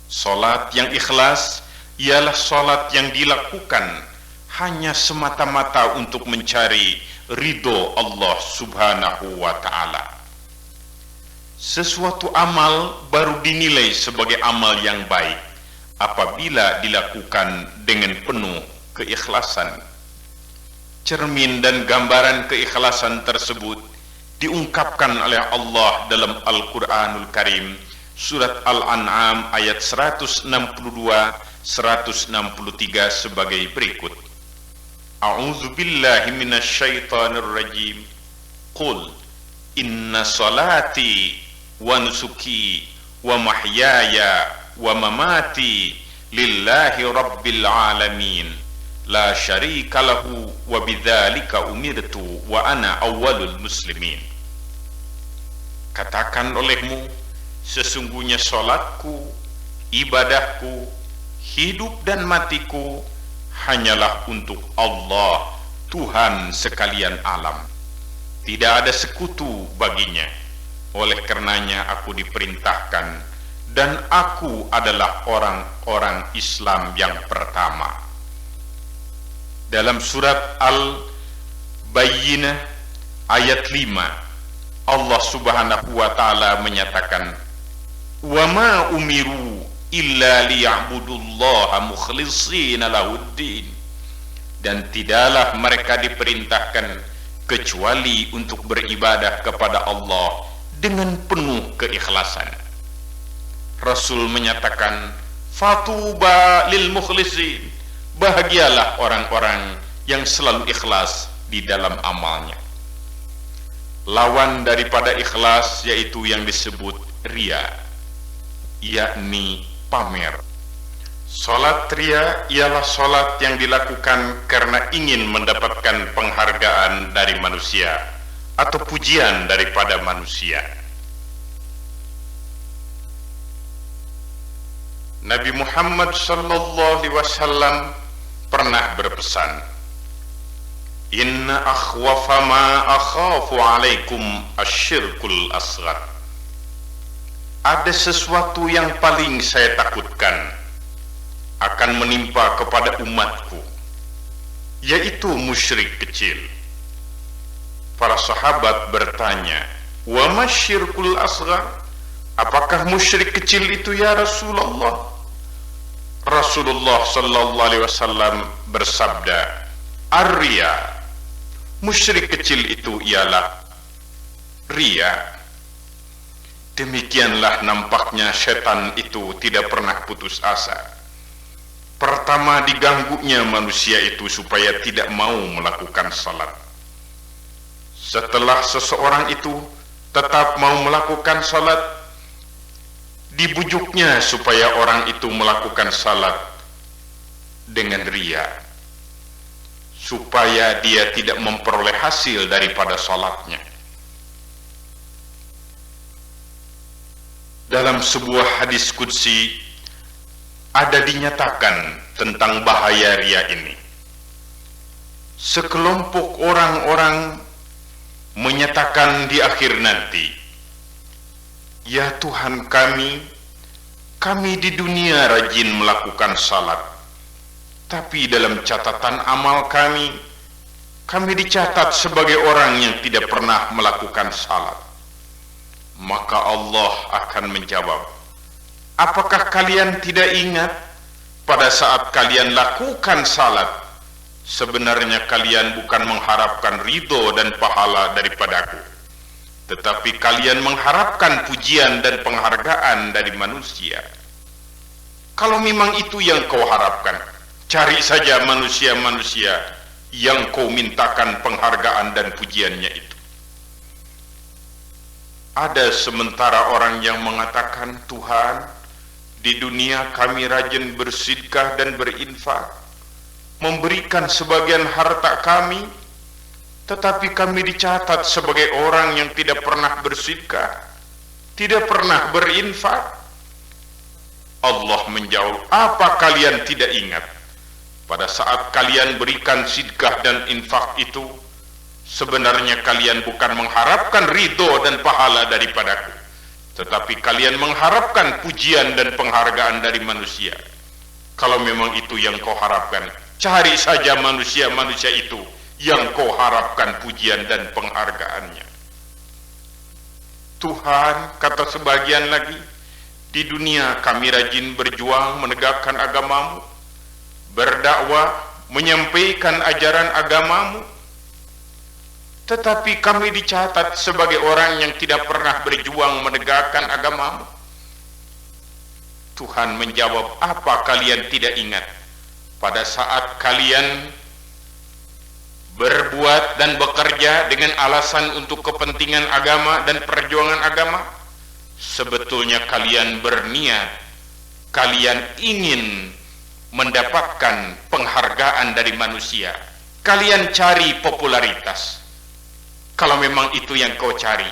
Solat yang ikhlas ialah solat yang dilakukan hanya semata-mata untuk mencari ridho Allah subhanahu wa ta'ala. Sesuatu amal baru dinilai sebagai amal yang baik apabila dilakukan dengan penuh keikhlasan. Cermin dan gambaran keikhlasan tersebut diungkapkan oleh Allah dalam Al-Quranul Karim, surat Al-An'am ayat 162-163 sebagai berikut. A'udzu billahi minasyaitonir rajim. Qul inna salati wa nusuki wa mahyaya wa mamati lillahi rabbil alamin. La syarika lahu wa bidzalika umirtu wa ana awwalul muslimin. Katakan olehmu, sesungguhnya salatku, ibadahku, hidup dan matiku hanyalah untuk Allah, Tuhan sekalian alam. Tidak ada sekutu baginya. Oleh karenanya aku diperintahkan dan aku adalah orang-orang Islam yang pertama. Dalam surat Al-Bayyinah ayat 5, Allah subhanahu wa ta'ala menyatakan, "Wa ma umiru illa liya'budullaha mukhlishina lahuddin." Dan tidaklah mereka diperintahkan kecuali untuk beribadah kepada Allah dengan penuh keikhlasan. Rasul menyatakan, "Fatuba lil mukhlisin." Bahagialah orang-orang yang selalu ikhlas di dalam amalnya. Lawan daripada ikhlas yaitu yang disebut riya, yakni pamer. Salat riya ialah salat yang dilakukan karena ingin mendapatkan penghargaan dari manusia atau pujian daripada manusia. Nabi Muhammad sallallahu alaihi wasallam pernah berpesan, "Inna akhwafa ma akhafu alaikum asyirkul asghar." Ada sesuatu yang paling saya takutkan akan menimpa kepada umatku, yaitu musyrik kecil. Para sahabat bertanya, "Wa masyirkul asghar?" Apakah musyrik kecil itu ya Rasulullah? Rasulullah sallallahu alaihi wasallam bersabda, "Ar-riya." Musyrik kecil itu ialah riya. Demikianlah nampaknya setan itu tidak pernah putus asa. Pertama diganggunya manusia itu supaya tidak mau melakukan salat. Setelah seseorang itu tetap mau melakukan salat, dibujuknya supaya orang itu melakukan salat dengan riya, supaya dia tidak memperoleh hasil daripada salatnya. Dalam sebuah hadis qudsi ada dinyatakan tentang bahaya riya ini. Sekelompok orang-orang menyatakan di akhir nanti, "Ya Tuhan kami di dunia rajin melakukan salat, tapi dalam catatan amal kami dicatat sebagai orang yang tidak pernah melakukan salat." Maka Allah akan menjawab, "Apakah kalian tidak ingat pada saat kalian lakukan salat, sebenarnya kalian bukan mengharapkan ridho dan pahala daripadaku, tetapi kalian mengharapkan pujian dan penghargaan dari manusia. Kalau memang itu yang kau harapkan, cari saja manusia-manusia yang kau mintakan penghargaan dan pujiannya itu." Ada sementara orang yang mengatakan, "Tuhan, di dunia kami rajin bersedekah dan berinfak, memberikan sebagian harta kami, tetapi kami dicatat sebagai orang yang tidak pernah bersedekah, tidak pernah berinfak." Allah menjawab, "Apa kalian tidak ingat pada saat kalian berikan sedekah dan infak itu, sebenarnya kalian bukan mengharapkan ridho dan pahala daripadaku, tetapi kalian mengharapkan pujian dan penghargaan dari manusia. Kalau memang itu yang kau harapkan, cari saja manusia-manusia itu yang kau harapkan pujian dan penghargaannya. Tuhan, kata sebagian lagi, di dunia kami rajin berjuang menegakkan agamamu, berdakwah, menyampaikan ajaran agamamu, tetapi kami dicatat sebagai orang yang tidak pernah berjuang menegakkan agamamu. Tuhan menjawab, apa kalian tidak ingat pada saat kalian berbuat dan bekerja dengan alasan untuk kepentingan agama dan perjuangan agama? Sebetulnya kalian berniat, kalian ingin mendapatkan penghargaan dari manusia. Kalian cari popularitas. Kalau memang itu yang kau cari,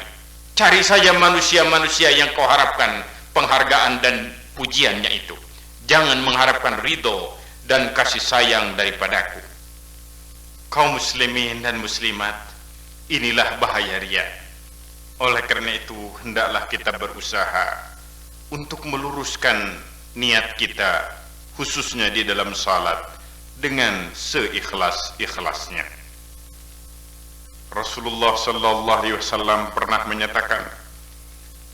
cari saja manusia-manusia yang kau harapkan penghargaan dan pujiannya itu. Jangan mengharapkan ridho dan kasih sayang daripadaku. Kaum muslimin dan muslimat, inilah bahaya riya. Oleh karena itu, hendaklah kita berusaha untuk meluruskan niat kita, khususnya di dalam salat, dengan seikhlas-ikhlasnya. Rasulullah sallallahu alaihi wasallam pernah menyatakan,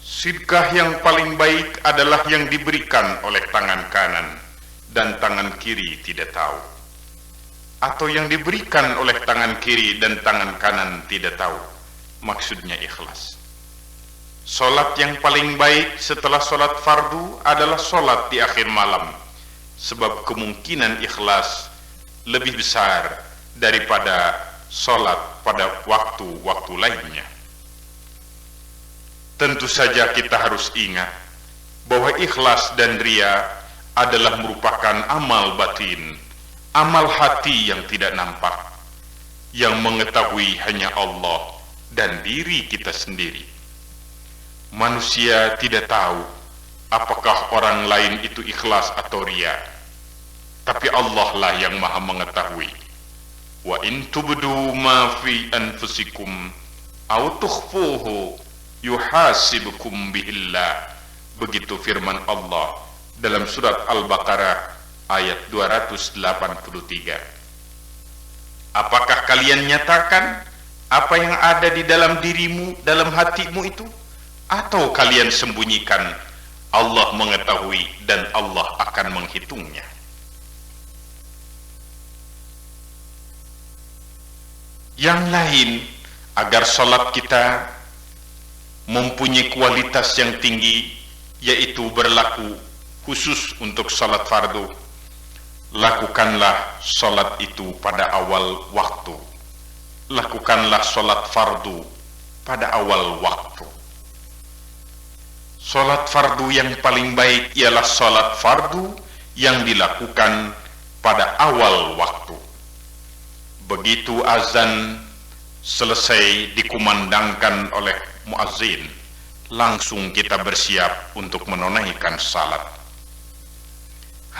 sedekah yang paling baik adalah yang diberikan oleh tangan kanan dan tangan kiri tidak tahu, atau yang diberikan oleh tangan kiri dan tangan kanan tidak tahu. Maksudnya ikhlas. Solat yang paling baik setelah solat fardu adalah solat di akhir malam, sebab kemungkinan ikhlas lebih besar daripada solat pada waktu-waktu lainnya. Tentu saja kita harus ingat bahwa ikhlas dan riya adalah merupakan amal batin, amal hati yang tidak nampak, yang mengetahui hanya Allah dan diri kita sendiri. Manusia tidak tahu apakah orang lain itu ikhlas atau riya, tapi Allah lah yang maha mengetahui. Wa in tubdu ma fi anfusikum aw tukhfuhu yuhasibukum bihillah. Begitu firman Allah dalam surat Al-Baqarah ayat 283. Apakah kalian nyatakan apa yang ada di dalam dirimu, dalam hatimu itu, atau kalian sembunyikan? Allah mengetahui dan Allah akan menghitungnya. Yang lain, agar salat kita mempunyai kualitas yang tinggi, yaitu berlaku khusus untuk salat fardu, lakukanlah salat itu pada awal waktu. Lakukanlah salat fardu pada awal waktu. Salat fardu yang paling baik ialah salat fardu yang dilakukan pada awal waktu. Begitu azan selesai dikumandangkan oleh muazzin, langsung kita bersiap untuk menunaikan salat.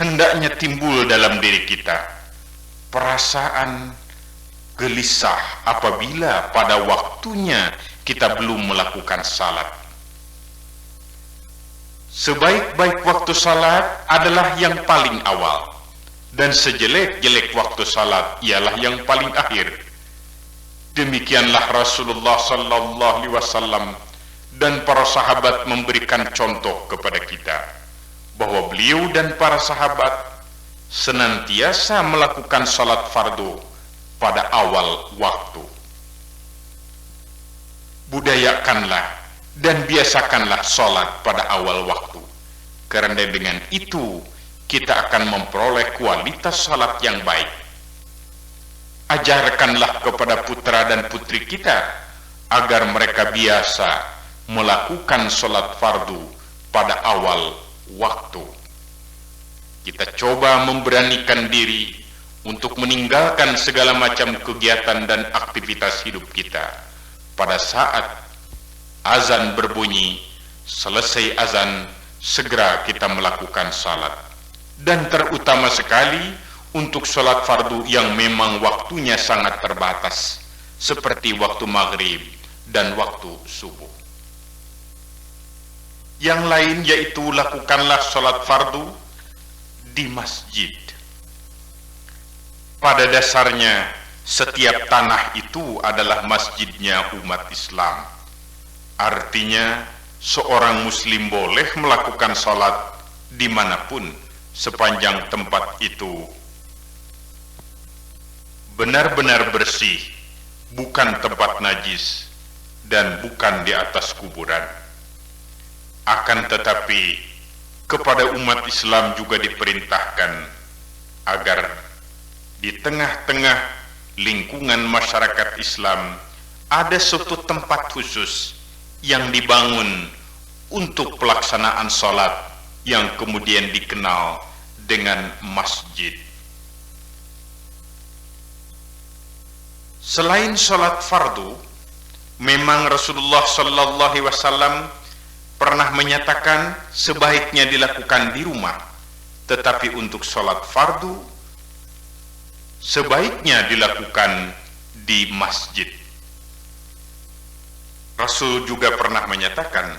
Hendaknya timbul dalam diri kita perasaan gelisah apabila pada waktunya kita belum melakukan salat. Sebaik-baik waktu salat adalah yang paling awal, dan sejelek-jelek waktu salat ialah yang paling akhir. Demikianlah Rasulullah sallallahu alaihi wasallam dan para sahabat memberikan contoh kepada kita, bahwa beliau dan para sahabat senantiasa melakukan salat fardu pada awal waktu. Budayakanlah dan biasakanlah salat pada awal waktu, karena dengan itu kita akan memperoleh kualitas salat yang baik. Ajarkanlah kepada putra dan putri kita agar mereka biasa melakukan salat fardu pada awal waktu. Kita coba memberanikan diri untuk meninggalkan segala macam kegiatan dan aktivitas hidup kita. Pada saat azan berbunyi, selesai azan, segera kita melakukan salat. Dan terutama sekali untuk salat fardu yang memang waktunya sangat terbatas, seperti waktu maghrib dan waktu subuh. Yang lain yaitu lakukanlah sholat fardu di masjid. Pada dasarnya setiap tanah itu adalah masjidnya umat Islam. Artinya seorang muslim boleh melakukan sholat dimanapun sepanjang tempat itu benar-benar bersih, bukan tempat najis dan bukan di atas kuburan. Akan tetapi kepada umat Islam juga diperintahkan agar di tengah-tengah lingkungan masyarakat Islam ada suatu tempat khusus yang dibangun untuk pelaksanaan sholat yang kemudian dikenal dengan masjid. Selain sholat fardu, memang Rasulullah Sallallahu Alaihi Wasallam pernah menyatakan sebaiknya dilakukan di rumah, tetapi untuk sholat fardu sebaiknya dilakukan di masjid. Rasul juga pernah menyatakan,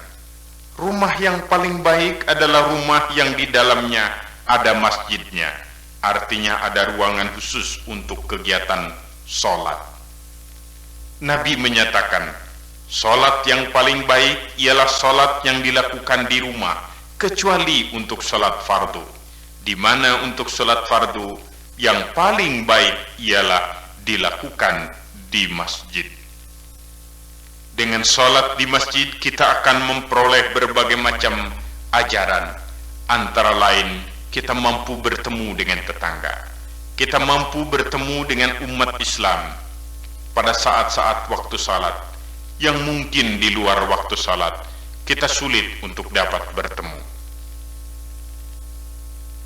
rumah yang paling baik adalah rumah yang di dalamnya ada masjidnya, artinya ada ruangan khusus untuk kegiatan sholat. Nabi menyatakan, sholat yang paling baik ialah sholat yang dilakukan di rumah, kecuali untuk sholat fardu, di mana untuk sholat fardu yang paling baik ialah dilakukan di masjid. Dengan sholat di masjid kita akan memperoleh berbagai macam ajaran. Antara lain, kita mampu bertemu dengan tetangga, kita mampu bertemu dengan umat Islam pada saat-saat waktu salat yang mungkin di luar waktu salat kita sulit untuk dapat bertemu.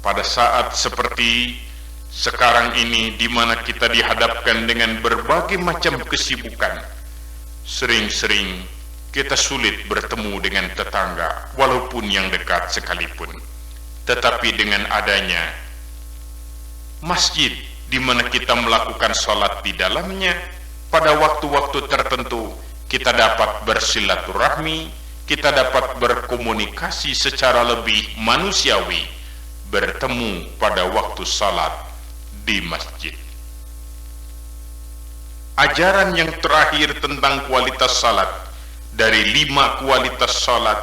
Pada saat seperti sekarang ini, di mana kita dihadapkan dengan berbagai macam kesibukan, sering-sering kita sulit bertemu dengan tetangga walaupun yang dekat sekalipun. Tetapi dengan adanya masjid di mana kita melakukan sholat di dalamnya, pada waktu-waktu tertentu kita dapat bersilaturahmi, kita dapat berkomunikasi secara lebih manusiawi, bertemu pada waktu salat di masjid. Ajaran yang terakhir tentang kualitas salat dari 5 kualitas salat,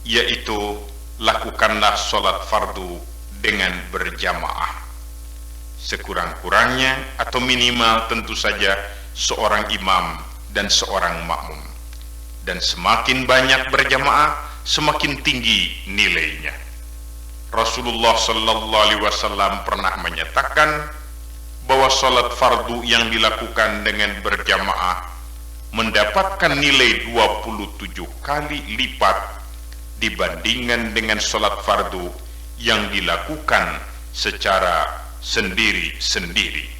yaitu lakukanlah salat fardu dengan berjamaah, sekurang-kurangnya atau minimal tentu saja seorang imam dan seorang makmum, dan semakin banyak berjamaah semakin tinggi nilainya. Rasulullah Sallallahu Alaihi Wasallam pernah menyatakan bahwa salat fardu yang dilakukan dengan berjamaah mendapatkan nilai 27 kali lipat dibandingkan dengan salat fardu yang dilakukan secara sendiri-sendiri.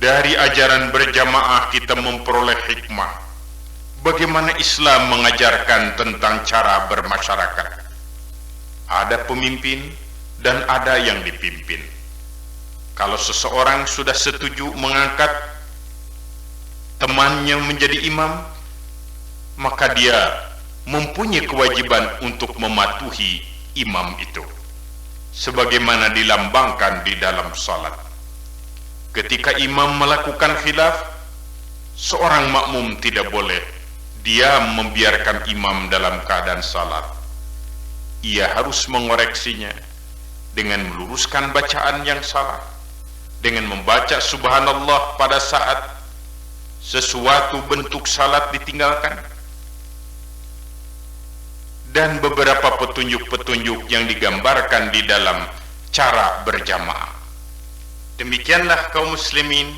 Dari ajaran berjamaah kita memperoleh hikmah bagaimana Islam mengajarkan tentang cara bermasyarakat. Ada pemimpin dan ada yang dipimpin. Kalau seseorang sudah setuju mengangkat temannya menjadi imam, maka dia mempunyai kewajiban untuk mematuhi imam itu, sebagaimana dilambangkan di dalam salat. Ketika imam melakukan khilaf, seorang makmum tidak boleh diam membiarkan imam dalam keadaan salat. Ia harus mengoreksinya dengan meluruskan bacaan yang salah, dengan membaca subhanallah pada saat sesuatu bentuk salat ditinggalkan, dan beberapa petunjuk-petunjuk yang digambarkan di dalam cara berjamaah. Demikianlah kaum muslimin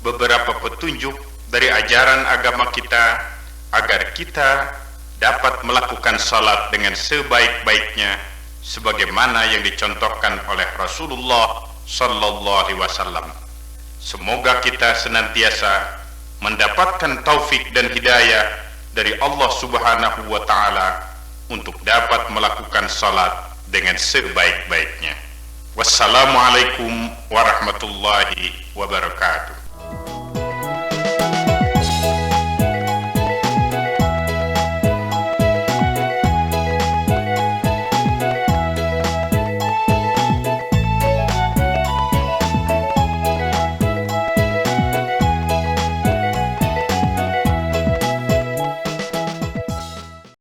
beberapa petunjuk dari ajaran agama kita agar kita dapat melakukan salat dengan sebaik-baiknya sebagaimana yang dicontohkan oleh Rasulullah Sallallahu Alaihi Wasallam. Semoga kita senantiasa mendapatkan taufik dan hidayah dari Allah Subhanahu wa Ta'ala untuk dapat melakukan salat dengan sebaik-baiknya. Wassalamualaikum warahmatullahi wabarakatuh.